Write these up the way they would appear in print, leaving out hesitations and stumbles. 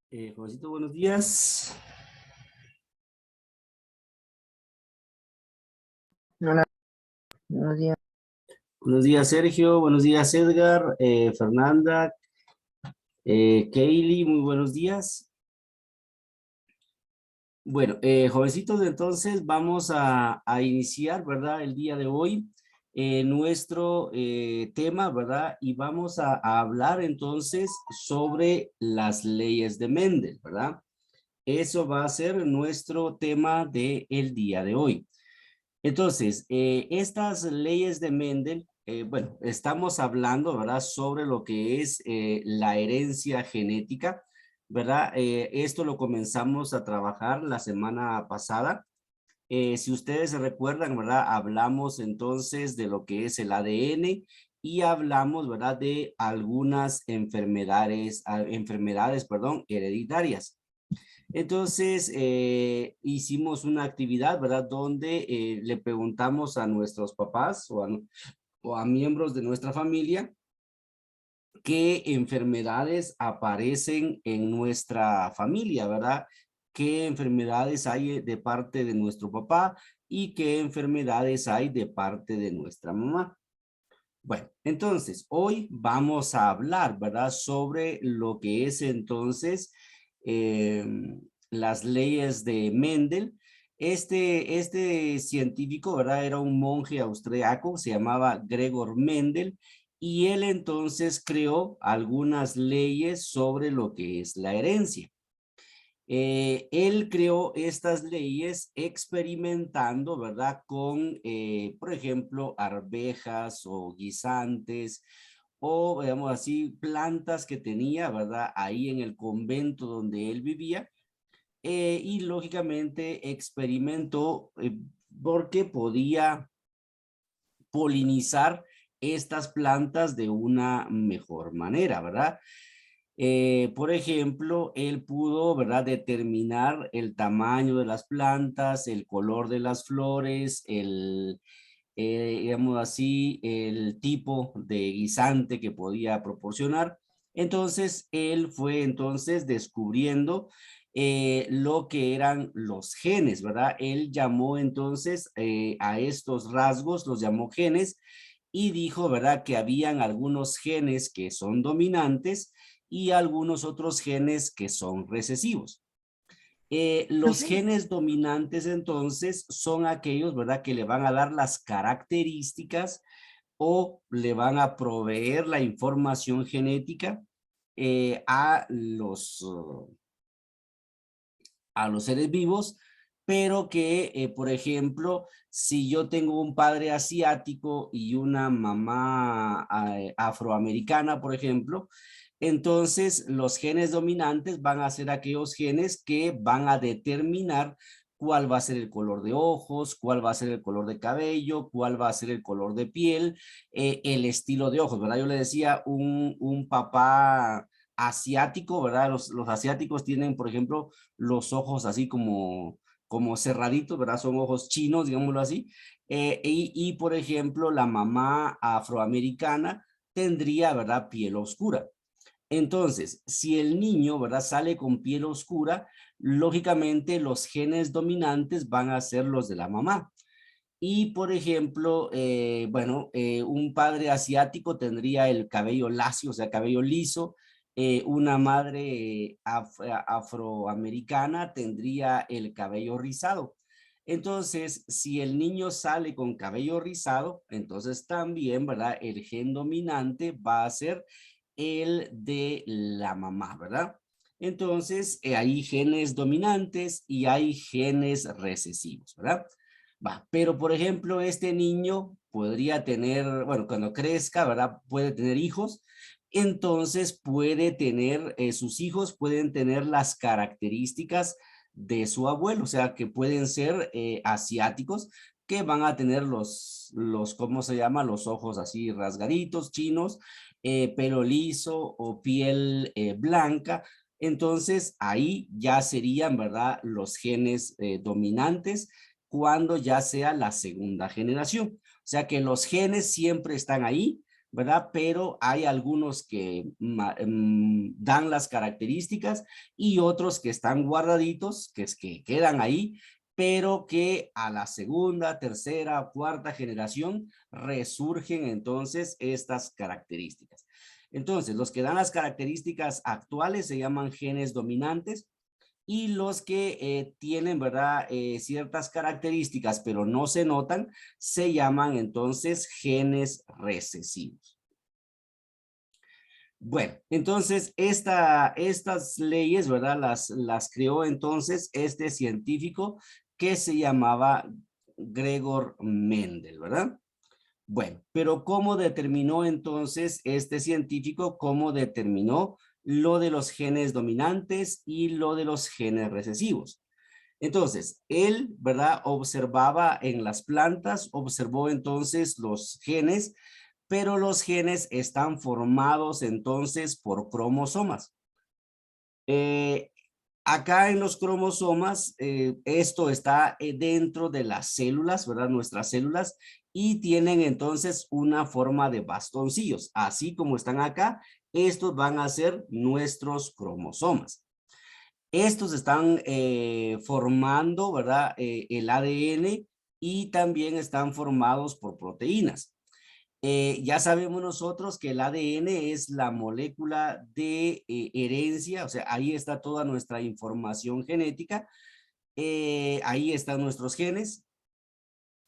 Jovencito, buenos días. Hola, buenos días. Buenos días, Sergio. Buenos días, Edgar. Fernanda. Kaylee, muy buenos días. Bueno, jovencitos, entonces vamos a iniciar, ¿verdad? El día de hoy nuestro tema, ¿verdad? Y vamos a hablar entonces sobre las leyes de Mendel, ¿verdad? Eso va a ser nuestro tema del día de hoy. Entonces, estas leyes de Mendel, bueno, estamos hablando, ¿verdad?, sobre lo que es la herencia genética, ¿verdad? Esto lo comenzamos a trabajar la semana pasada. Si ustedes se recuerdan, ¿verdad? Hablamos entonces de lo que es el ADN y hablamos, ¿verdad?, de algunas enfermedades, perdón, hereditarias. Entonces, hicimos una actividad, ¿verdad? Donde le preguntamos a nuestros papás o a miembros de nuestra familia qué enfermedades aparecen en nuestra familia, ¿verdad? ¿Qué enfermedades hay de parte de nuestro papá y qué enfermedades hay de parte de nuestra mamá? Bueno, entonces, hoy vamos a hablar, ¿verdad? Sobre lo que es entonces las leyes de Mendel. Este científico, ¿verdad? Era un monje austriaco, se llamaba Gregor Mendel, y él entonces creó algunas leyes sobre lo que es la herencia. Él creó estas leyes experimentando, ¿verdad? Con, por ejemplo, arvejas o guisantes o, digamos así, plantas que tenía, ¿verdad? Ahí en el convento donde él vivía. Y lógicamente experimentó porque podía polinizar estas plantas de una mejor manera, ¿verdad? Por ejemplo, él pudo, ¿verdad?, determinar el tamaño de las plantas, el color de las flores, digamos así, el tipo de guisante que podía proporcionar. Entonces, él fue entonces descubriendo lo que eran los genes, ¿verdad? Él llamó entonces a estos rasgos, los llamó genes, y dijo, ¿verdad?, que habían algunos genes que son dominantes y algunos otros genes que son recesivos. Los Ujú. genes dominantes entonces son aquellos, ¿verdad?, que le van a dar las características o le van a proveer la información genética a los seres vivos, pero que, por ejemplo, si yo tengo un padre asiático y una mamá afroamericana, por ejemplo, entonces los genes dominantes van a ser aquellos genes que van a determinar cuál va a ser el color de ojos, cuál va a ser el color de cabello, cuál va a ser el color de piel, el estilo de ojos, ¿verdad? Yo le decía, un papá asiático, ¿verdad? Los asiáticos tienen, por ejemplo, los ojos así como cerraditos, ¿verdad? Son ojos chinos, digámoslo así. Por ejemplo, la mamá afroamericana tendría, ¿verdad?, piel oscura. Entonces, si el niño, ¿verdad?, sale con piel oscura, lógicamente los genes dominantes van a ser los de la mamá. Y, por ejemplo, bueno, un padre asiático tendría el cabello lacio, o sea, cabello liso. Una madre afroamericana tendría el cabello rizado. Entonces, si el niño sale con cabello rizado, entonces también, ¿verdad?, el gen dominante va a ser el de la mamá, ¿verdad? Entonces, hay genes dominantes y hay genes recesivos, ¿verdad? Va, pero por ejemplo, este niño podría tener, bueno, cuando crezca, ¿verdad? Puede tener hijos, entonces puede tener, sus hijos pueden tener las características de su abuelo, o sea, que pueden ser asiáticos, que van a tener ¿cómo se llama? Los ojos así rasgaditos, chinos, pelo liso o piel blanca. Entonces, ahí ya serían, ¿verdad?, los genes dominantes cuando ya sea la segunda generación. O sea que los genes siempre están ahí, ¿verdad? Pero hay algunos que dan las características y otros que están guardaditos, que es que quedan ahí, pero que a la segunda, tercera, cuarta generación resurgen entonces estas características. Entonces, los que dan las características actuales se llaman genes dominantes y los que tienen, ¿verdad? Ciertas características, pero no se notan, se llaman entonces genes recesivos. Bueno, entonces estas leyes, ¿verdad? Las creó entonces este científico que se llamaba Gregor Mendel, ¿verdad? Bueno, pero ¿cómo determinó entonces este científico, cómo determinó lo de los genes dominantes y lo de los genes recesivos? Entonces, él, ¿verdad? Observaba en las plantas, observó entonces los genes, pero los genes están formados entonces por cromosomas. Eh, Acá en los cromosomas, esto está dentro de las células, ¿verdad? Nuestras células, y tienen entonces una forma de bastoncillos. Así como están acá, estos van a ser nuestros cromosomas. Estos están formando, ¿verdad? El ADN y también están formados por proteínas. Ya sabemos nosotros que el ADN es la molécula de herencia, o sea, ahí está toda nuestra información genética, ahí están nuestros genes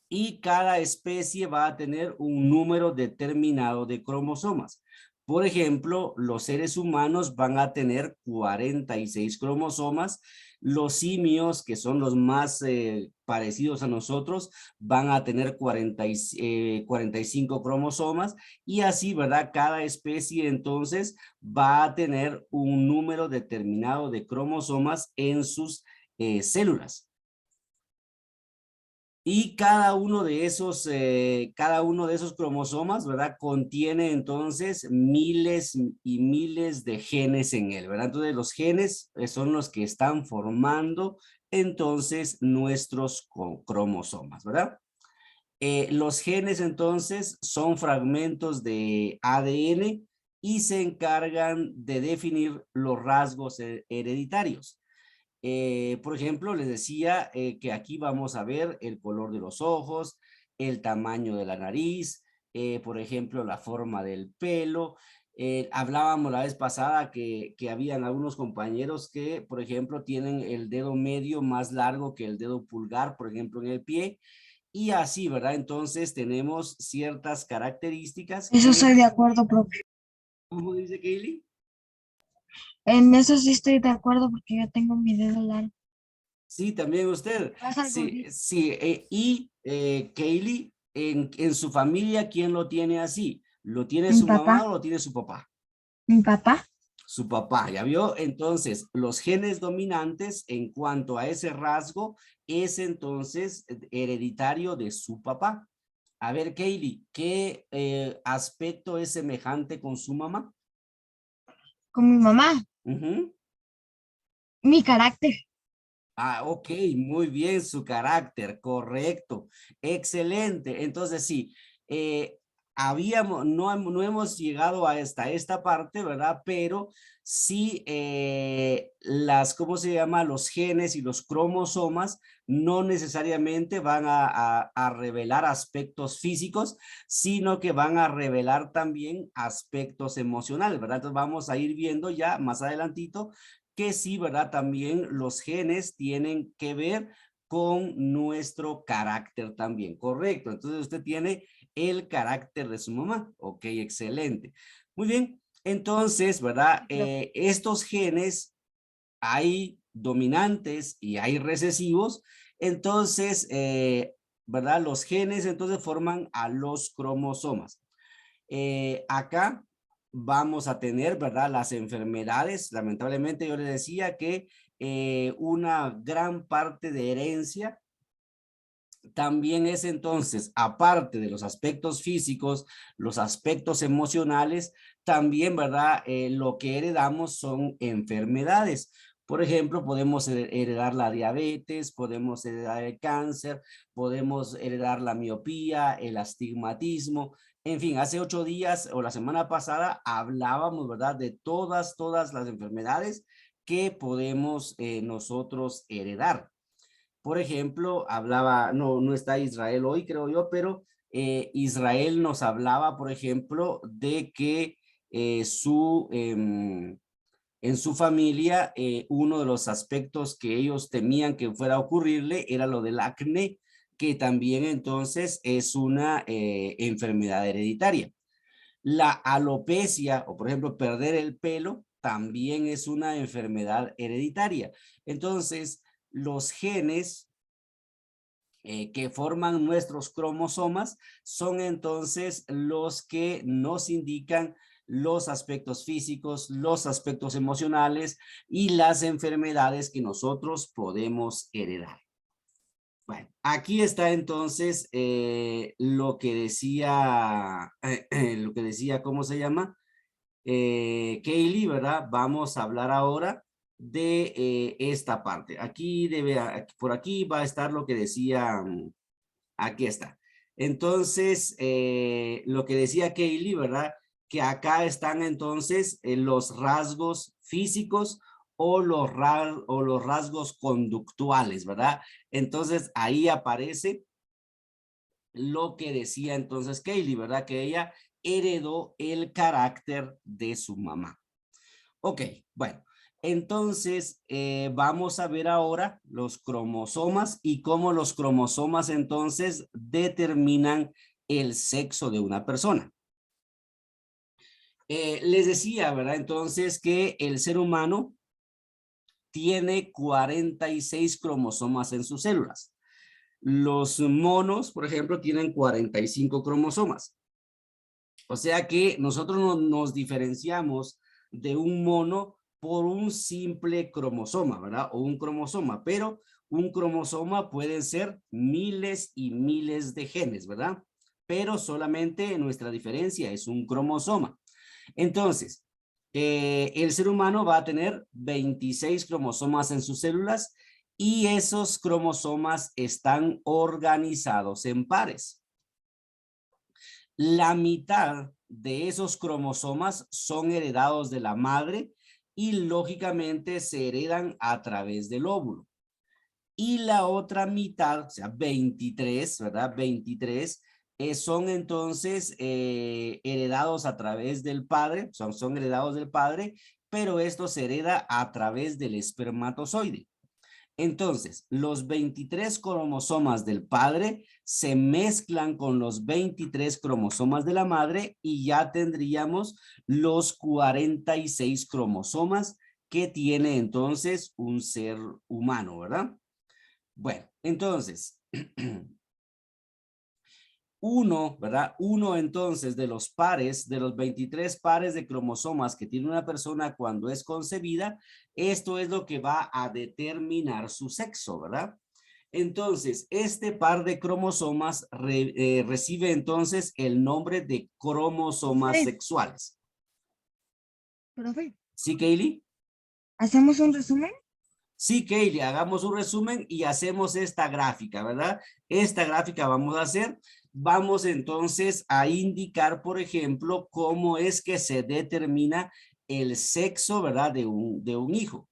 y cada especie va a tener un número determinado de cromosomas. Por ejemplo, los seres humanos van a tener 46 cromosomas, los simios, que son los más parecidos a nosotros, van a tener 45 cromosomas y así, ¿verdad? Cada especie entonces va a tener un número determinado de cromosomas en sus células. Y cada uno de esos cromosomas, ¿verdad? Contiene entonces miles y miles de genes en él, ¿verdad? Entonces los genes son los que están formando entonces nuestros cromosomas, ¿verdad? Los genes entonces son fragmentos de ADN y se encargan de definir los rasgos hereditarios. Por ejemplo, les decía que aquí vamos a ver el color de los ojos, el tamaño de la nariz, por ejemplo, la forma del pelo. Hablábamos la vez pasada que habían algunos compañeros que, por ejemplo, tienen el dedo medio más largo que el dedo pulgar, por ejemplo, en el pie. Y así, ¿verdad? Entonces tenemos ciertas características Eso que, estoy de acuerdo, profe. ¿cómo dice Kaylee? En eso sí estoy de acuerdo porque yo tengo mi dedo largo. Sí, también usted. Más al Sí, gordito. sí. Kaylee, en su familia, ¿quién lo tiene así? ¿Lo tiene Mi su papá, mamá o lo tiene su papá? mi papá, Su papá, ¿ya vio? Entonces, los genes dominantes en cuanto a ese rasgo es entonces hereditario de su papá. A ver, Kaylee, ¿qué aspecto es semejante con su mamá? con mi mamá, Ujú. mi carácter. Ah, ok, muy bien, su carácter, correcto, excelente. Entonces sí, eh, no hemos llegado hasta esta parte, ¿verdad? Pero sí, ¿cómo se llama? Los genes y los cromosomas no necesariamente van a revelar aspectos físicos, sino que van a revelar también aspectos emocionales, ¿verdad? Entonces vamos a ir viendo ya más adelantito que sí, ¿verdad? También los genes tienen que ver con nuestro carácter también, correcto. Entonces usted tiene el carácter de su mamá. Ok, excelente. Muy bien. Entonces, ¿verdad? Estos genes hay dominantes y hay recesivos. Entonces, ¿verdad? Los genes entonces forman a los cromosomas. Acá vamos a tener, ¿verdad? Las enfermedades. Lamentablemente yo les decía que una gran parte de herencia también es entonces, aparte de los aspectos físicos, los aspectos emocionales, también, ¿verdad? Lo que heredamos son enfermedades. Por ejemplo, podemos heredar la diabetes, podemos heredar el cáncer, podemos heredar la miopía, el astigmatismo, En fin, hace 8 días o la semana pasada hablábamos, ¿verdad? De todas las enfermedades que podemos nosotros heredar. Por ejemplo, hablaba, no está Israel hoy, creo yo, pero Israel nos hablaba, por ejemplo, de que en su familia, uno de los aspectos que ellos temían que fuera a ocurrirle era lo del acné, que también entonces es una enfermedad hereditaria. La alopecia, o por ejemplo, perder el pelo, también es una enfermedad hereditaria. Entonces, los genes que forman nuestros cromosomas son entonces los que nos indican los aspectos físicos, los aspectos emocionales y las enfermedades que nosotros podemos heredar. Bueno, aquí está entonces lo que decía, ¿cómo se llama? Kaylee, ¿verdad? Vamos a hablar ahora de esta parte. Por aquí va a estar lo que decía, aquí está. Entonces, lo que decía Kaylee, ¿verdad? Que acá están entonces los rasgos físicos o los rasgos conductuales, ¿verdad? Entonces, ahí aparece lo que decía entonces Kaylee, ¿verdad? Que ella heredó el carácter de su mamá. Ok, bueno, entonces vamos a ver ahora los cromosomas y cómo los cromosomas entonces determinan el sexo de una persona. Les decía, ¿verdad? Entonces que el ser humano tiene 46 cromosomas en sus células. Los monos, por ejemplo, tienen 45 cromosomas. O sea que nosotros nos diferenciamos de un mono por un simple cromosoma, ¿verdad? O un cromosoma, pero un cromosoma pueden ser miles y miles de genes, ¿verdad? Pero solamente nuestra diferencia es un cromosoma. Entonces, el ser humano va a tener 26 cromosomas en sus células y esos cromosomas están organizados en pares. La mitad de esos cromosomas son heredados de la madre y lógicamente se heredan a través del óvulo. Y la otra mitad, o sea, 23, ¿verdad? 23 son entonces heredados a través del padre, son heredados del padre, pero esto se hereda a través del espermatozoide. Entonces, los 23 cromosomas del padre se mezclan con los 23 cromosomas de la madre y ya tendríamos los 46 cromosomas que tiene entonces un ser humano, ¿verdad? Bueno, entonces, ¿verdad? Uno entonces de los pares, de los 23 pares de cromosomas que tiene una persona cuando es concebida, esto es lo que va a determinar su sexo, ¿verdad? Entonces, este par de cromosomas recibe entonces el nombre de cromosomas sexuales. Profe, ¿Sí, Kaylee? ¿hacemos un resumen? Sí, Kaylee, hagamos un resumen y hacemos esta gráfica, ¿verdad? Esta gráfica vamos entonces a indicar, por ejemplo, cómo es que se determina el sexo, ¿verdad? De un hijo.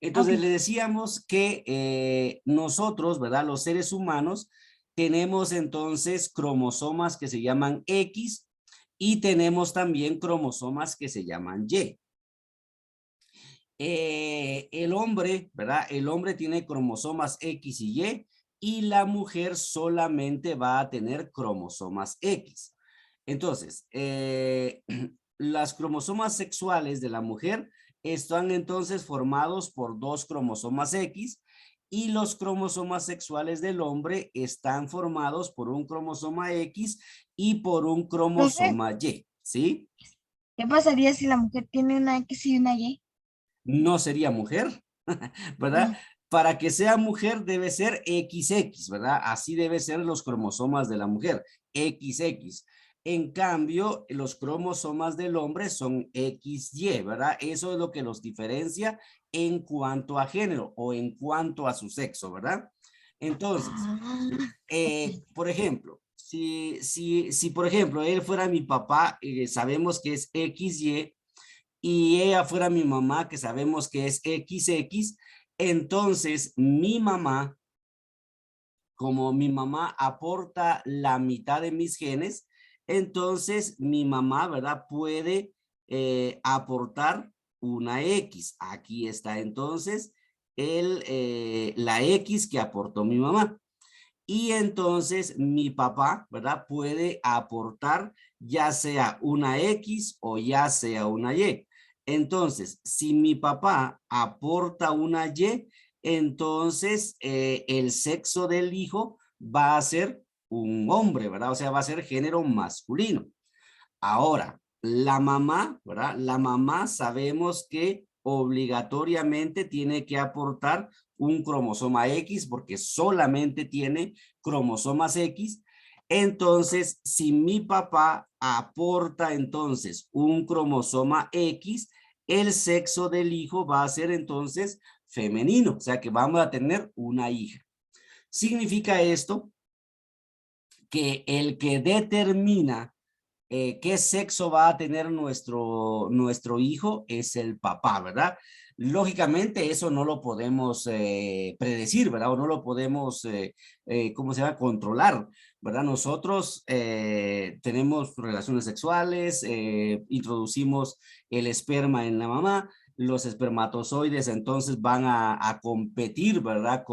Entonces le decíamos que nosotros, ¿verdad? Los seres humanos tenemos entonces cromosomas que se llaman X y tenemos también cromosomas que se llaman Y. El hombre, ¿verdad? El hombre tiene cromosomas X y la mujer solamente va a tener cromosomas X. Entonces, las cromosomas sexuales de la mujer están entonces formados por 2 cromosomas X y los cromosomas sexuales del hombre están formados por un cromosoma X y por un Profe, cromosoma Y, ¿sí? ¿qué pasaría si la mujer tiene una X y una Y? No sería mujer, ¿verdad? Ah, Para que sea mujer debe ser XX, ¿verdad? Así debe ser los cromosomas de la mujer, XX. En cambio, los cromosomas del hombre son XY, ¿verdad? Eso es lo que los diferencia en cuanto a género o en cuanto a su sexo, ¿verdad? Entonces, ah, ok. por ejemplo, Si por ejemplo, él fuera mi papá, sabemos que es XY, y ella fuera mi mamá, que sabemos que es XX, entonces mi mamá, como mi mamá aporta la mitad de mis genes, entonces mi mamá, ¿verdad? Puede aportar una X. Aquí está entonces la X que aportó mi mamá. Y entonces mi papá, ¿verdad? Puede aportar ya sea una X o ya sea una Y. Entonces, si mi papá aporta una Y, entonces el sexo del hijo va a ser un hombre, ¿verdad? O sea, va a ser género masculino. Ahora, la mamá, ¿verdad? La mamá sabemos que obligatoriamente tiene que aportar un cromosoma X porque solamente tiene cromosomas X. Entonces, si mi papá aporta entonces un cromosoma X, el sexo del hijo va a ser entonces femenino, o sea que vamos a tener una hija. Significa esto que el que determina qué sexo va a tener nuestro hijo es el papá, ¿verdad? Lógicamente eso no lo podemos predecir, ¿verdad? O no lo podemos, ¿cómo se llama? Controlar, ¿verdad? Nosotros tenemos relaciones sexuales, introducimos el esperma en la mamá, los espermatozoides entonces van a competir, ¿verdad?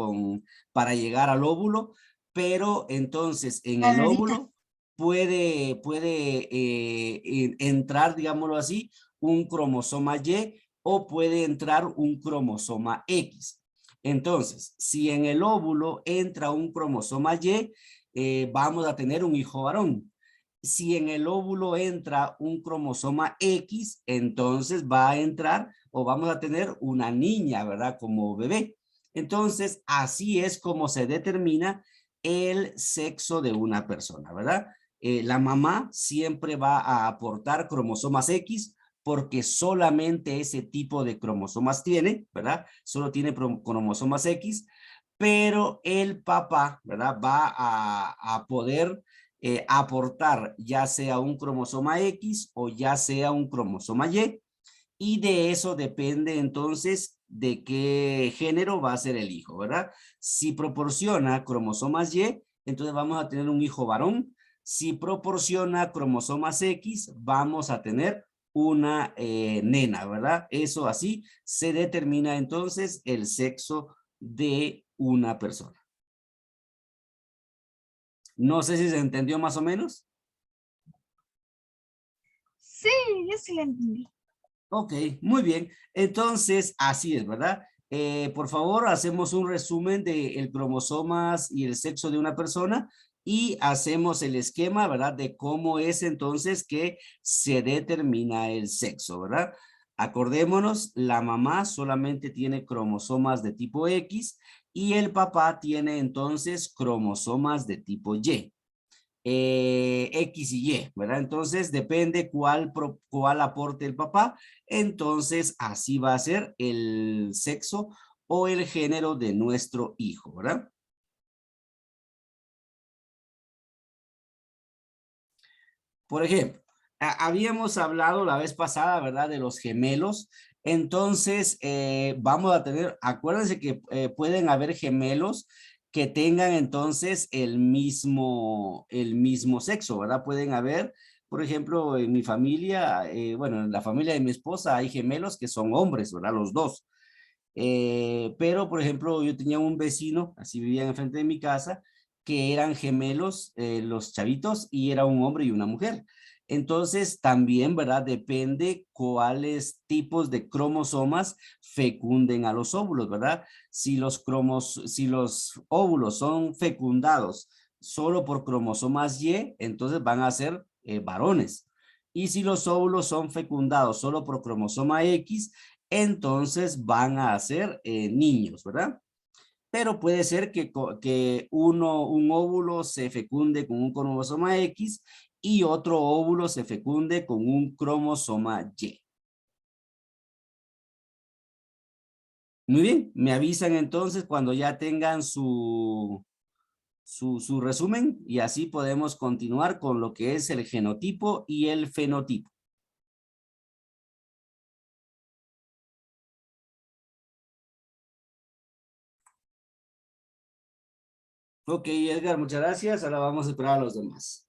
Para llegar al óvulo, pero entonces en el Clararita. óvulo puede entrar, digámoslo así, un cromosoma Y o puede entrar un cromosoma X. Entonces, si en el óvulo entra un cromosoma Y, vamos a tener un hijo varón. Si en el óvulo entra un cromosoma X, entonces va a entrar o vamos a tener una niña, ¿verdad? Como bebé. Entonces, así es como se determina el sexo de una persona, ¿verdad? La mamá siempre va a aportar cromosomas X porque solamente ese tipo de cromosomas tiene, ¿verdad? Solo tiene cromosomas X, pero el papá, ¿verdad? Va a poder aportar ya sea un cromosoma X o ya sea un cromosoma y de eso depende entonces de qué género va a ser el hijo, ¿verdad? Si proporciona cromosomas Y, entonces vamos a tener un hijo varón. Si proporciona cromosomas X, vamos a tener una nena, ¿verdad? Eso así se determina entonces el sexo de una persona. No sé si se entendió más o menos. Sí, yo sí la entendí. Ok, muy bien. Entonces, así es, ¿verdad? Por favor, hacemos un resumen de el cromosomas y el sexo de una persona y hacemos el esquema, ¿verdad? De cómo es entonces que se determina el sexo, ¿verdad? Acordémonos, la mamá solamente tiene cromosomas de tipo X y el papá tiene entonces cromosomas de tipo Y. X y Y, ¿verdad? Entonces depende cuál aporte el papá, entonces así va a ser el sexo o el género de nuestro hijo, ¿verdad? Por ejemplo, habíamos hablado la vez pasada, ¿verdad? De los gemelos. Entonces, vamos a tener, acuérdense que pueden haber gemelos que tengan entonces el mismo sexo, ¿verdad? Pueden haber, por ejemplo, en mi familia, bueno, en la familia de mi esposa hay gemelos que son hombres, ¿verdad? Los dos. Pero, por ejemplo, yo tenía un vecino, así vivían enfrente de mi casa, que eran gemelos, los chavitos, y era un hombre y una mujer. Entonces, también, ¿verdad? Depende cuáles tipos de cromosomas fecunden a los óvulos, ¿verdad? Si los óvulos son fecundados solo por cromosomas Y, entonces van a ser varones. Y si los óvulos son fecundados solo por cromosoma X, entonces van a ser niños, ¿verdad? Pero puede ser que un óvulo se fecunde con un cromosoma X y otro óvulo se fecunde con un cromosoma Y. Muy bien, me avisan entonces cuando ya tengan su resumen y así podemos continuar con lo que es el genotipo y el fenotipo. Ok, Edgar, muchas gracias. Ahora vamos a esperar a los demás.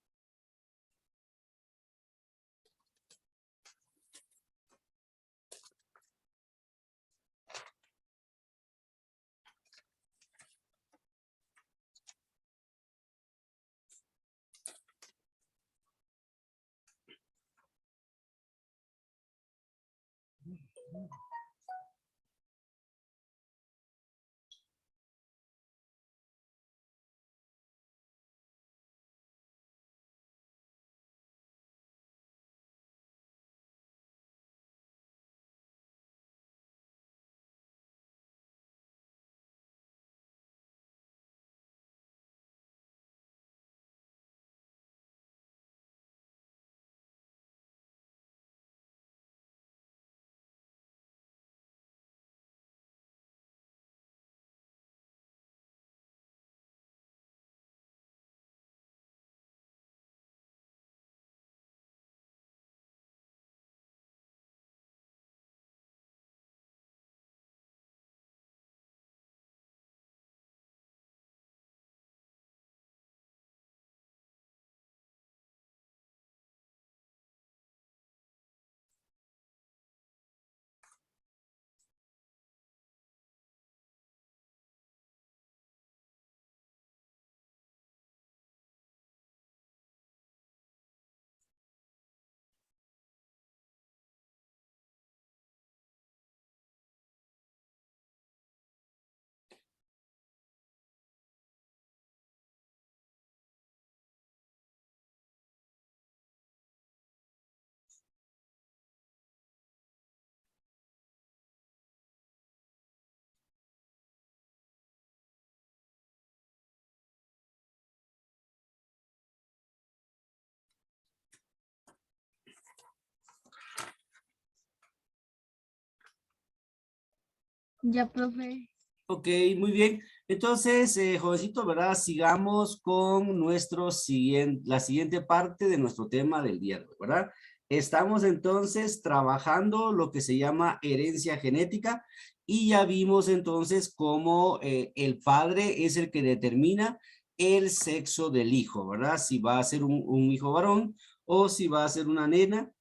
Ya, profe. Ok, muy bien. Entonces, jovencito, ¿verdad? Sigamos con la siguiente parte de nuestro tema del día de hoy, ¿verdad? Estamos entonces trabajando lo que se llama herencia genética y ya vimos entonces cómo el padre es el que determina el sexo del hijo, ¿verdad? Si va a ser un hijo varón o si va a ser una nena,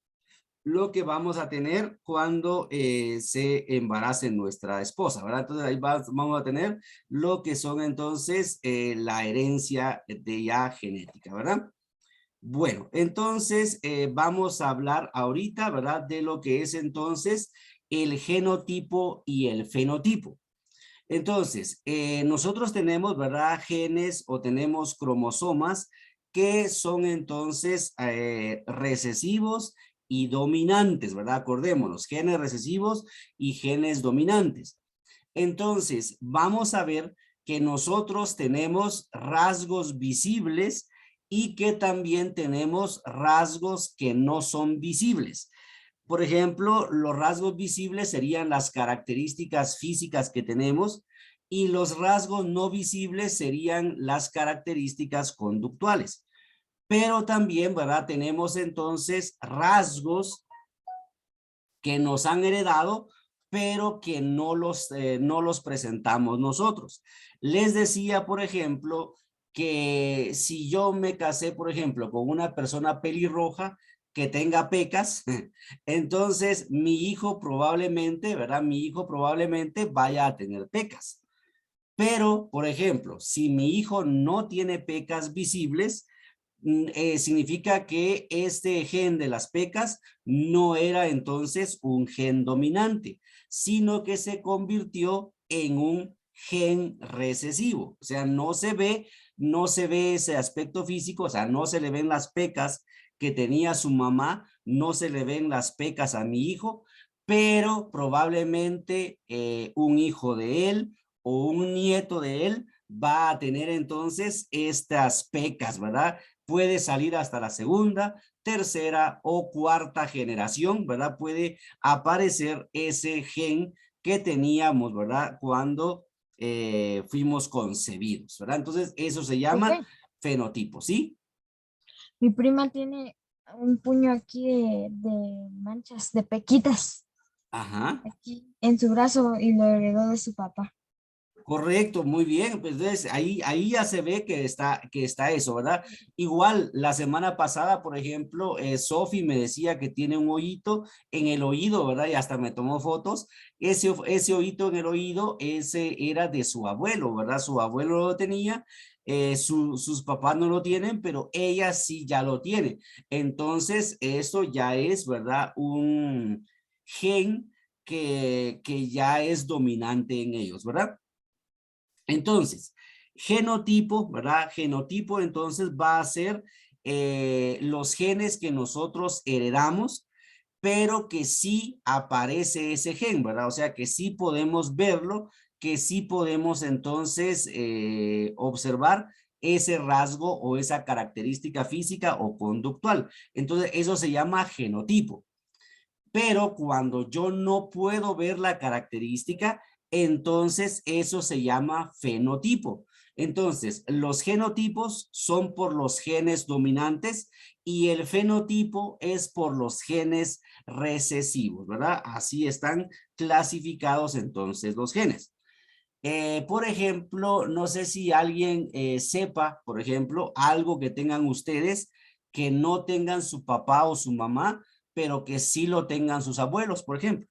lo que vamos a tener cuando se embarace nuestra esposa, ¿verdad? Entonces ahí vamos a tener lo que son entonces la herencia de ya genética, ¿verdad? Bueno, entonces vamos a hablar ahorita, ¿verdad? De lo que es entonces el genotipo y el fenotipo. Entonces, nosotros tenemos, ¿verdad? Genes o tenemos cromosomas que son entonces recesivos y dominantes, ¿verdad? Acordémonos, genes recesivos y genes dominantes. Entonces, vamos a ver que nosotros tenemos rasgos visibles y que también tenemos rasgos que no son visibles. Por ejemplo, los rasgos visibles serían las características físicas que tenemos y los rasgos no visibles serían las características conductuales. Pero también, ¿verdad? Tenemos entonces rasgos que nos han heredado, pero que no los presentamos nosotros. Les decía, por ejemplo, que si yo me casé, por ejemplo, con una persona pelirroja que tenga pecas, entonces mi hijo probablemente, ¿verdad? Mi hijo probablemente vaya a tener pecas. Pero, por ejemplo, si mi hijo no tiene pecas visibles, significa que este gen de las pecas no era entonces un gen dominante, sino que se convirtió en un gen recesivo. O sea, no se ve ese aspecto físico, o sea, no se le ven las pecas que tenía su mamá, no se le ven las pecas a mi hijo, pero probablemente un hijo de él o un nieto de él va a tener entonces estas pecas, ¿verdad? Puede salir hasta la segunda, tercera o cuarta generación, ¿verdad? Puede aparecer ese gen que teníamos, ¿verdad? Cuando fuimos concebidos, ¿verdad? Entonces, eso se llama Profe, fenotipo, ¿sí? mi prima tiene un puño aquí de manchas, de pequitas, Ajá. aquí en su brazo y lo heredó de su papá. Correcto, muy bien. Pues entonces ahí ya se ve que está eso, ¿verdad? Igual la semana pasada, por ejemplo, Sofi me decía que tiene un hoyito en el oído, ¿verdad? Y hasta me tomó fotos. Ese hoyito en el oído, ese era de su abuelo, ¿verdad? Su abuelo lo tenía, sus papás no lo tienen, pero ella sí ya lo tiene. Entonces, eso ya es, ¿verdad? Un gen que ya es dominante en ellos, ¿verdad? Entonces, genotipo, ¿verdad? Genotipo entonces va a ser los genes que nosotros heredamos, pero que sí aparece ese gen, ¿verdad? O sea, que sí podemos verlo, que sí podemos entonces observar ese rasgo o esa característica física o conductual. Entonces, eso se llama genotipo. Pero cuando yo no puedo ver la característica, entonces eso se llama fenotipo. Entonces, los genotipos son por los genes dominantes y el fenotipo es por los genes recesivos, ¿verdad? Así están clasificados entonces los genes. Por ejemplo, no sé si alguien sepa, por ejemplo, algo que tengan ustedes que no tengan su papá o su mamá, pero que sí lo tengan sus abuelos, por ejemplo.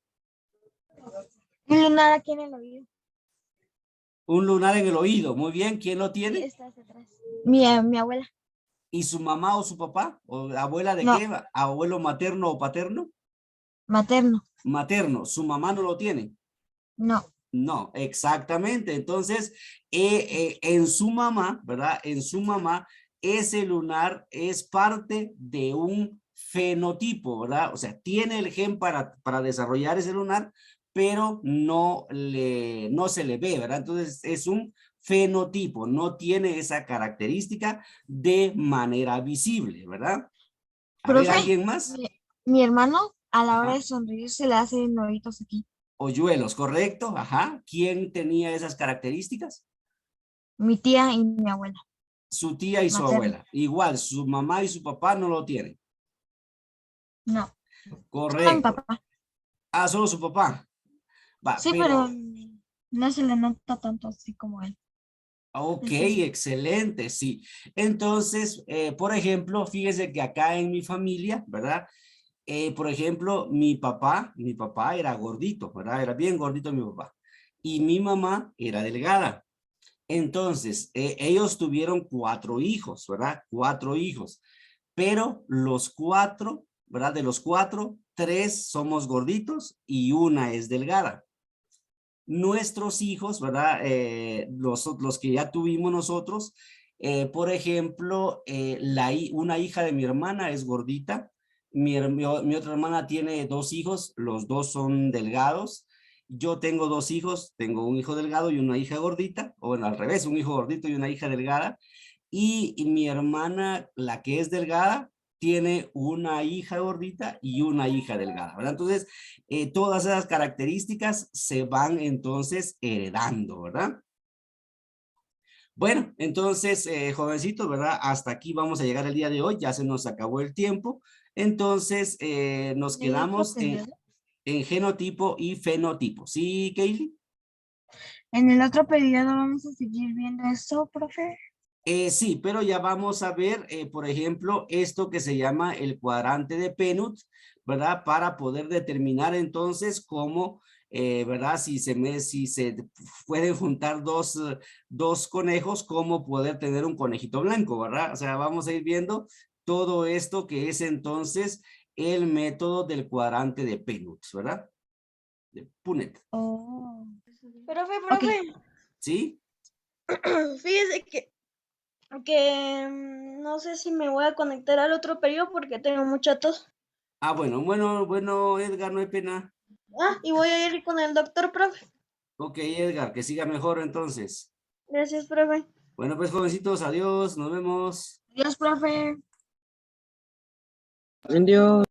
Un lunar aquí en el oído. Un lunar en el oído, muy bien, ¿quién lo Sí, tiene? está hacia atrás. Mi abuela. ¿Y su mamá o su papá? ¿O abuela de No, qué? ¿Abuelo materno o paterno? materno. Materno, ¿su mamá no lo tiene? No. No, exactamente. Entonces, en su mamá, ¿verdad? En su mamá, ese lunar es parte de un fenotipo, ¿verdad? O sea, tiene el gen para desarrollar ese lunar, pero no se le ve, ¿verdad? Entonces, es un fenotipo, no tiene esa característica de manera visible, ¿verdad? A ver, Profe, ¿alguien más? mi, mi hermano a la hora de Ajá. sonreír se le hacen ojitos aquí. Hoyuelos, ¿correcto? Ajá. ¿Quién tenía esas características? Mi tía y mi abuela Su tía y su materna. abuela. Igual, su mamá y su papá no lo tienen. No, solo mi Correcto. papá. Ah, solo su papá. Va, Sí, pero pero, no se le nota tanto así como él. ok, Es eso. excelente, sí. Entonces, por ejemplo, fíjese que acá en mi familia, ¿verdad? Por ejemplo, mi papá era gordito, ¿verdad? Era bien gordito mi papá. Y mi mamá era delgada. Entonces, ellos tuvieron 4 hijos, ¿verdad? 4 hijos. Pero los 4, ¿verdad? De los 4, 3 somos gorditos y una es delgada. Nuestros hijos, ¿verdad? Los que ya tuvimos nosotros, por ejemplo, una hija de mi hermana es gordita, mi otra hermana tiene 2 hijos, los dos son delgados, yo tengo 2 hijos, tengo un hijo delgado y una hija gordita, o bueno, al revés, un hijo gordito y una hija delgada, y mi hermana, la que es delgada, tiene una hija gordita y una hija delgada, ¿verdad? Entonces, todas esas características se van entonces heredando, ¿verdad? Bueno, entonces, jovencitos, ¿verdad? Hasta aquí vamos a llegar el día de hoy, ya se nos acabó el tiempo. Entonces, nos ¿En el otro quedamos periodo? en genotipo y fenotipo. ¿Sí, Kaylee? En el otro periodo vamos a seguir viendo eso, profe. Sí, pero ya vamos a ver, por ejemplo, esto que se llama el cuadrante de Peanut, ¿verdad? Para poder determinar entonces cómo, ¿verdad? Si se pueden juntar dos conejos, cómo poder tener un conejito blanco, ¿verdad? O sea, vamos a ir viendo todo esto que es entonces el método del cuadrante de Peanut, ¿verdad? De Punnett, Oh. Profe, Ok. ¿sí? fíjese que no sé si me voy a conectar al otro periodo porque tengo mucha tos. Ah, bueno, Edgar, no hay pena. Ah, y voy a ir con el doctor, profe. Ok, Edgar, que siga mejor entonces. Gracias, profe. Bueno, pues jovencitos, adiós, nos vemos. Adiós, profe. Adiós.